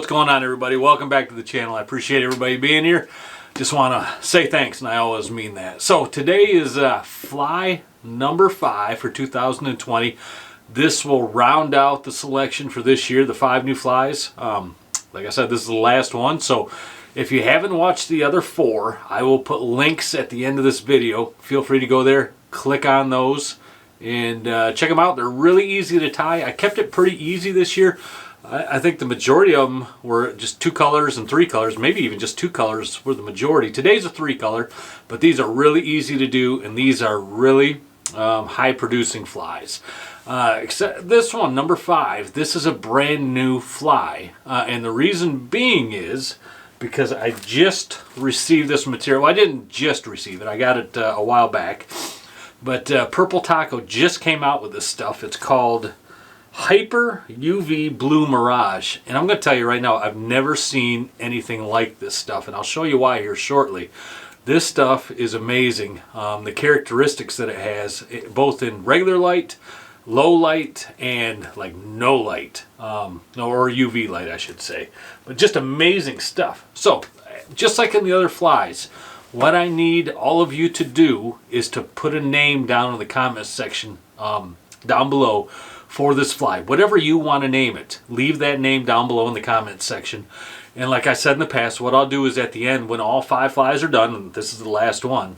What's going on, everybody? Welcome back to the channel. I appreciate everybody being here. Just want to say thanks, and I always mean that. So today is fly number 5 for 2020. This will round out the selection for this year, the 5 new flies. Like I said, this is the last one. So if you haven't watched the other 4, I will put links at the end of this video. Feel free to go there, click on those, and check them out. They're really easy to tie. I kept it pretty easy this year. I think the majority of them were just 2 colors and 3 colors, maybe even just 2 colors were the majority. Today's a 3 color, but these are really easy to do, and these are really high producing flies. Except this one, number 5, this is a brand new fly. And the reason being is because I just received this material. Well, I didn't just receive it, I got it a while back. But Purple Taco just came out with this stuff. It's called Hyper UV Blue Mirage, and I'm going to tell you right now, I've never seen anything like this stuff, and I'll show you why here shortly. This stuff is amazing. The characteristics that it has, both in regular light, low light, and like no light, or UV light I should say, but just amazing stuff. So just like in the other flies, what I need all of you to do is to put a name down in the comments section down below for this fly. Whatever you want to name it, leave that name down below in the comments section. And like I said in the past, what I'll do is at the end, when all 5 flies are done, and this is the last one,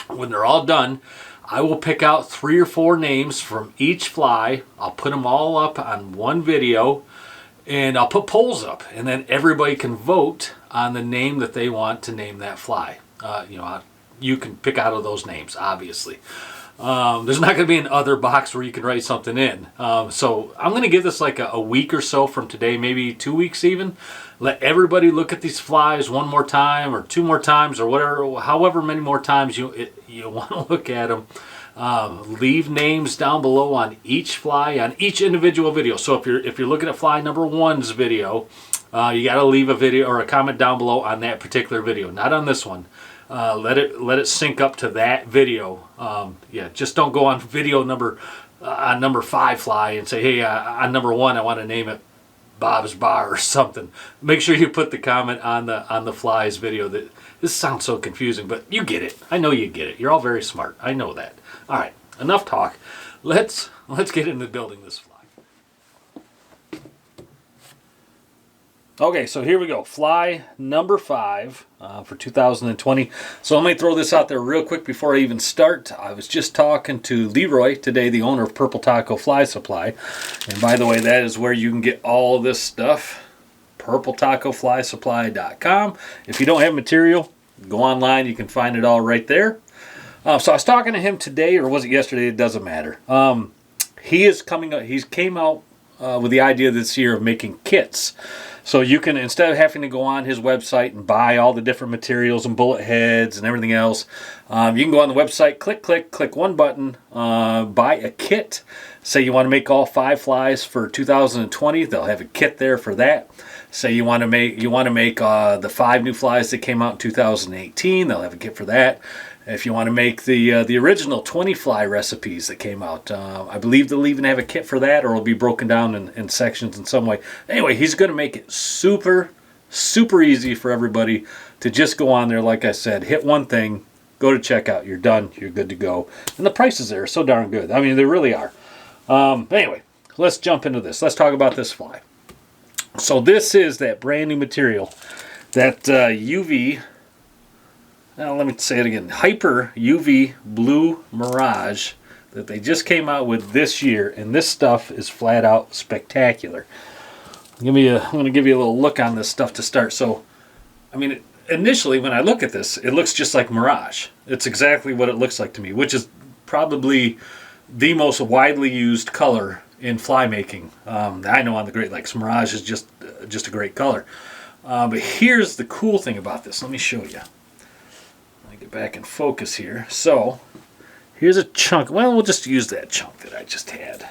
when they're all done, I will pick out 3 or 4 names from each fly. I'll put them all up on one video, and I'll put polls up, and then everybody can vote on the name that they want to name that fly. You can pick out of those names, obviously. There's not going to be an other box where you can write something in. So I'm going to give this like a week or so from today, maybe 2 weeks even. Let everybody look at these flies one more time or 2 more times or whatever, however many more times you want to look at them. Leave names down below on each fly, on each individual video. So if you're looking at fly number 1's video, you got to leave a video or a comment down below on that particular video, not on this one. Let it sync up to that video. Just don't go on video number 5 fly and say, hey, on number 1 I want to name it Bob's Bar or something. Make sure you put the comment on the flies video. This sounds so confusing, but you get it. I know you get it. You're all very smart. I know that. All right, enough talk. Let's get into building this fly. Okay, so here we go. Fly number 5 for 2020. So let me throw this out there real quick before I even start. I was just talking to Leroy today, the owner of Purple Taco Fly Supply. And by the way, that is where you can get all this stuff. PurpleTacoFlySupply.com. If you don't have material, go online. You can find it all right there. So I was talking to him today, or was it yesterday? It doesn't matter. He's came out with the idea this year of making kits. So you can, instead of having to go on his website and buy all the different materials and bullet heads and everything else, you can go on the website, click one button, buy a kit. Say you want to make all 5 flies for 2020, they'll have a kit there for that. Say you want to make the 5 new flies that came out in 2018, they'll have a kit for that. If you want to make the original 20 fly recipes that came out, I believe they'll even have a kit for that, or it'll be broken down in sections in some way. Anyway, he's going to make it super, super easy for everybody to just go on there. Like I said, hit one thing, go to checkout, you're done, you're good to go. And the prices there are so darn good. I mean, they really are. Anyway, let's jump into this. Let's talk about this fly. So this is that brand new material, that UV... Now let me say it again. Hyper UV Blue Mirage that they just came out with this year, and this stuff is flat out spectacular. I'm going to give you a little look on this stuff to start. So, I mean, initially when I look at this, it looks just like Mirage. It's exactly what it looks like to me, which is probably the most widely used color in fly making. I know on the Great Lakes, Mirage is just a great color. But here's the cool thing about this. Let me show you. Get back in focus here. So here's a chunk. Well, we'll just use that chunk that I just had.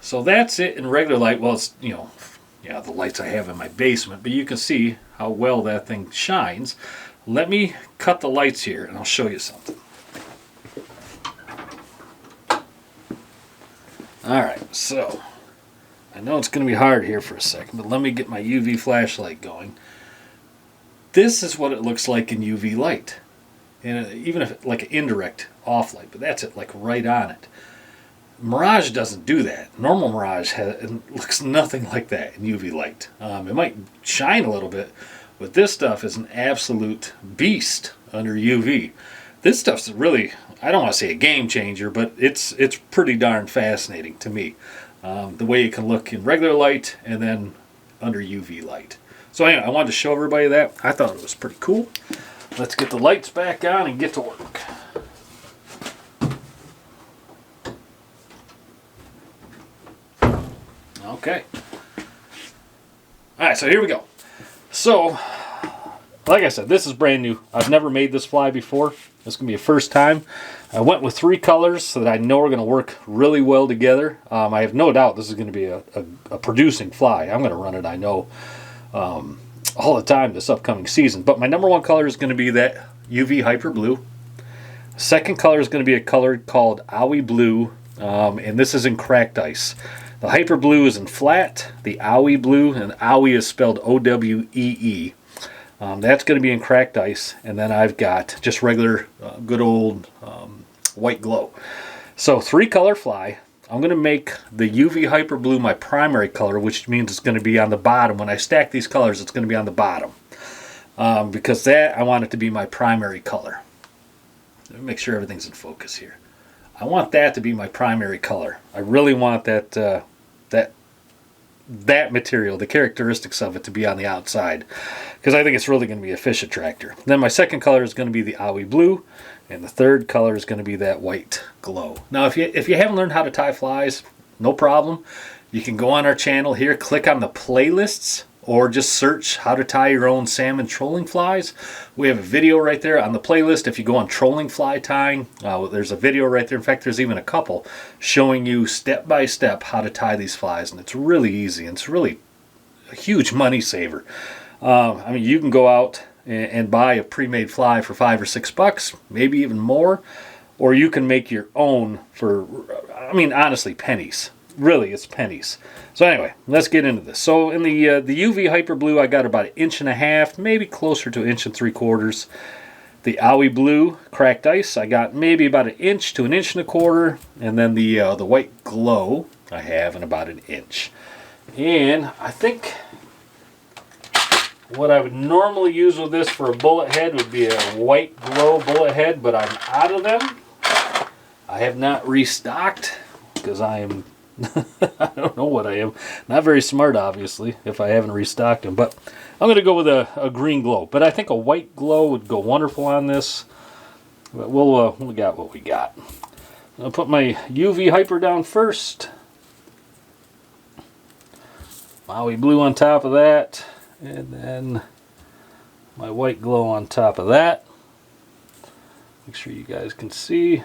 So that's it in regular light. Well, it's the lights I have in my basement, but you can see how well that thing shines. Let me cut the lights here and I'll show you something. Alright, so I know it's going to be hard here for a second, but let me get my UV flashlight going. This is what it looks like in UV light. And even if like an indirect off light, but that's it, like right on it. Mirage doesn't do that. Normal Mirage looks nothing like that in UV light. It might shine a little bit, but this stuff is an absolute beast under UV. This stuff's really, I don't want to say a game changer, but it's pretty darn fascinating to me. The way it can look in regular light and then under UV light. So anyway, I wanted to show everybody that. I thought it was pretty cool. Let's get the lights back on and get to work. Okay. Alright, so here we go. So, like I said, this is brand new. I've never made this fly before. This is going to be a first time. I went with 3 colors so that I know we're going to work really well together. I have no doubt this is going to be a producing fly. I'm going to run it, I know, all the time this upcoming season. But my number 1 color is going to be that UV Hyper Blue. Second color is going to be a color called Owie Blue, and this is in cracked ice. The Hyper Blue is in flat, the Owie Blue, and Owie is spelled O-W-E-E. That's going to be in cracked ice, and then I've got just regular good old white glow. So 3 color fly. I'm going to make the UV Hyper Blue my primary color, which means it's going to be on the bottom. When I stack these colors, it's going to be on the bottom. Because that, I want it to be my primary color. Let me make sure everything's in focus here. I want that to be my primary color. I really want that that material, the characteristics of it, to be on the outside, because I think it's really going to be a fish attractor. Then my second color is going to be the Owie Blue, and the third color is going to be that white glow. Now, if you haven't learned how to tie flies, no problem. You can go on our channel here, click on the playlists, or just search how to tie your own salmon trolling flies. We have a video right there on the playlist. If you go on trolling fly tying, there's a video right there. In fact, there's even a couple showing you step by step how to tie these flies, and it's really easy, and it's really a huge money saver. I mean, you can go out and buy a pre-made fly for $5 or $6, maybe even more, or you can make your own for, I mean, honestly, pennies. Really, it's pennies. So anyway, let's get into this. So in the UV Hyper Blue, I got about 1.5 inches, maybe closer to 1.75 inches. The Owie Blue cracked ice, I got maybe about 1 inch to 1.25 inches, and then the white glow I have in about 1 inch. And I think what I would normally use with this for a bullet head would be a white glow bullet head, but I'm out of them. I have not restocked because I am I don't know what I am. Not very smart, obviously, if I haven't restocked them. But I'm going to go with a green glow. But I think a white glow would go wonderful on this. But we got what we got. I'll put my UV Hyper down first. Owie Blue on top of that. And then my white glow on top of that. Make sure you guys can see.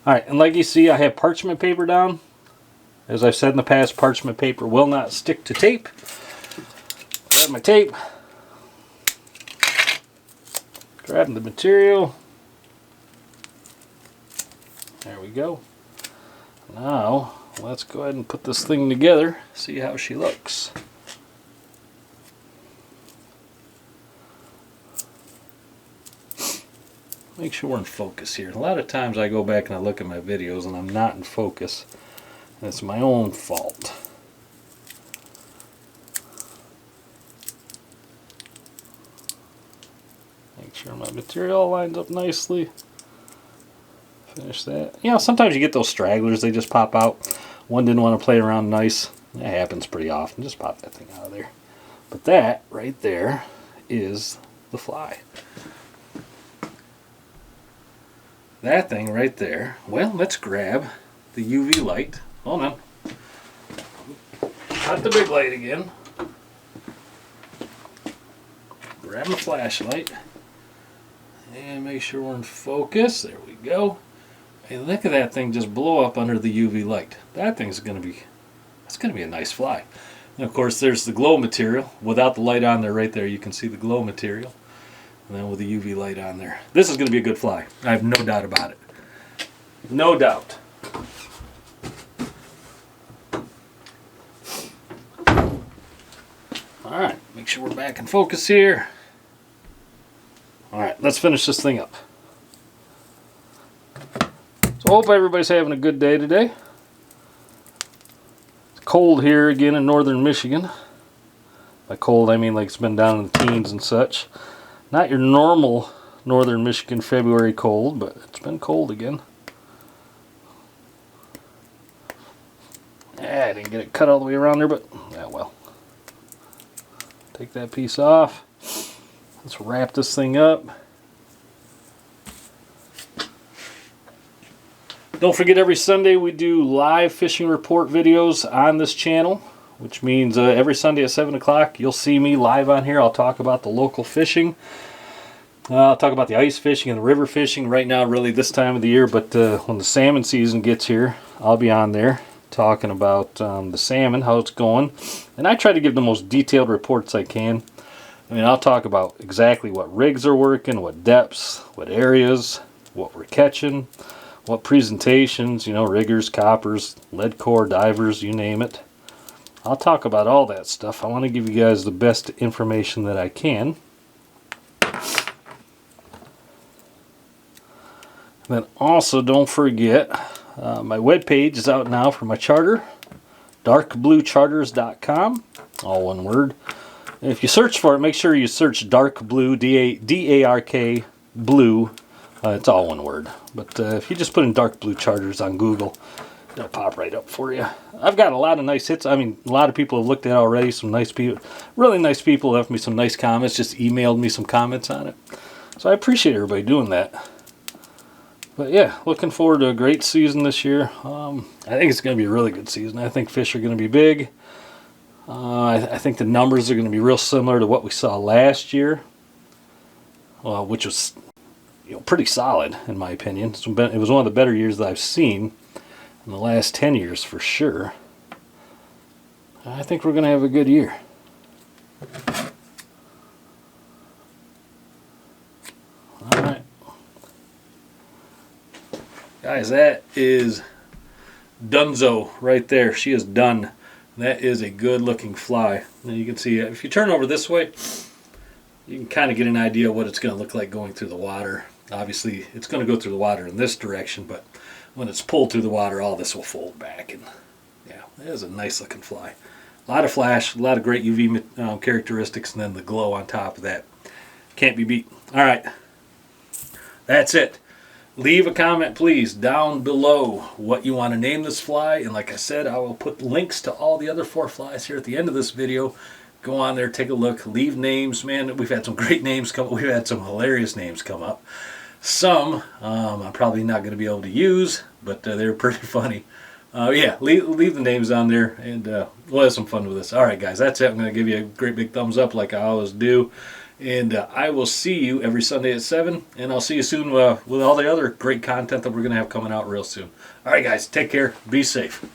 Alright, and like you see, I have parchment paper down. As I've said in the past, parchment paper will not stick to tape. Grab my tape. Grab the material. There we go. Now, let's go ahead and put this thing together, see how she looks. Make sure we're in focus here. A lot of times I go back and I look at my videos and I'm not in focus. And it's my own fault. Make sure my material lines up nicely. Finish that. You know, sometimes you get those stragglers, they just pop out. One didn't want to play around nice. That happens pretty often. Just pop that thing out of there. But that right there is the fly. That thing right there. Well, let's grab the UV light. Hold on. Not the big light again. Grab my flashlight. And make sure we're in focus. There we go. Hey, look at that thing just blow up under the UV light. That thing's going to be, that's going to be a nice fly. And of course, there's the glow material. Without the light on there right there, you can see the glow material. And then with the UV light on there. This is going to be a good fly. I have no doubt about it. No doubt. Alright, make sure we're back in focus here. Alright, let's finish this thing up. So I hope everybody's having a good day today. It's cold here again in northern Michigan. By cold I mean like it's been down in the teens and such. Not your normal northern Michigan February cold, but it's been cold again. Yeah, I didn't get it cut all the way around there, but yeah, well. Take that piece off. Let's wrap this thing up. Don't forget, every Sunday we do live fishing report videos on this channel, which means every Sunday at 7 o'clock you'll see me live on here. I'll talk about the local fishing. I'll talk about the ice fishing and the river fishing right now, really this time of the year, but when the salmon season gets here, I'll be on there talking about the salmon, how it's going. And I try to give the most detailed reports I can. I mean, I'll talk about exactly what rigs are working, what depths, what areas, what we're catching, what presentations, you know, riggers, coppers, lead core, divers, you name it. I'll talk about all that stuff. I want to give you guys the best information that I can. Then also don't forget, my webpage is out now for my charter, darkbluecharters.com, all one word. And if you search for it, make sure you search dark blue, D-A-R-K, blue. It's all one word. But if you just put in Dark Blue Charters on Google, it'll pop right up for you. I've got a lot of nice hits. I mean, a lot of people have looked at it already. Some nice people, really nice people left me some nice comments, just emailed me some comments on it. So I appreciate everybody doing that. But yeah, looking forward to a great season this year. I think it's going to be a really good season. I think fish are going to be big. I think the numbers are going to be real similar to what we saw last year, which was, you know, pretty solid in my opinion. It was one of the better years that I've seen in the last 10 years for sure. I think we're going to have a good year. All right. Guys, that is Dunzo right there. She is done. That is a good looking fly. Now you can see, if you turn over this way, you can kind of get an idea of what it's going to look like going through the water. Obviously, it's going to go through the water in this direction, but when it's pulled through the water, all this will fold back. And yeah, that is a nice looking fly. A lot of flash, a lot of great UV characteristics, and then the glow on top of that. Can't be beat. All right, that's it. Leave a comment, please, down below what you want to name this fly. And like I said, I will put links to all the other 4 flies here at the end of this video. Go on there, take a look, leave names. Man, we've had some great names come up. We've had some hilarious names come up. Some I'm probably not going to be able to use, but they're pretty funny. Yeah, leave the names on there, and we'll have some fun with this. All right, guys, that's it. I'm going to give you a great big thumbs up like I always do. And I will see you every Sunday at 7. And I'll see you soon with all the other great content that we're going to have coming out real soon. All right, guys, take care. Be safe.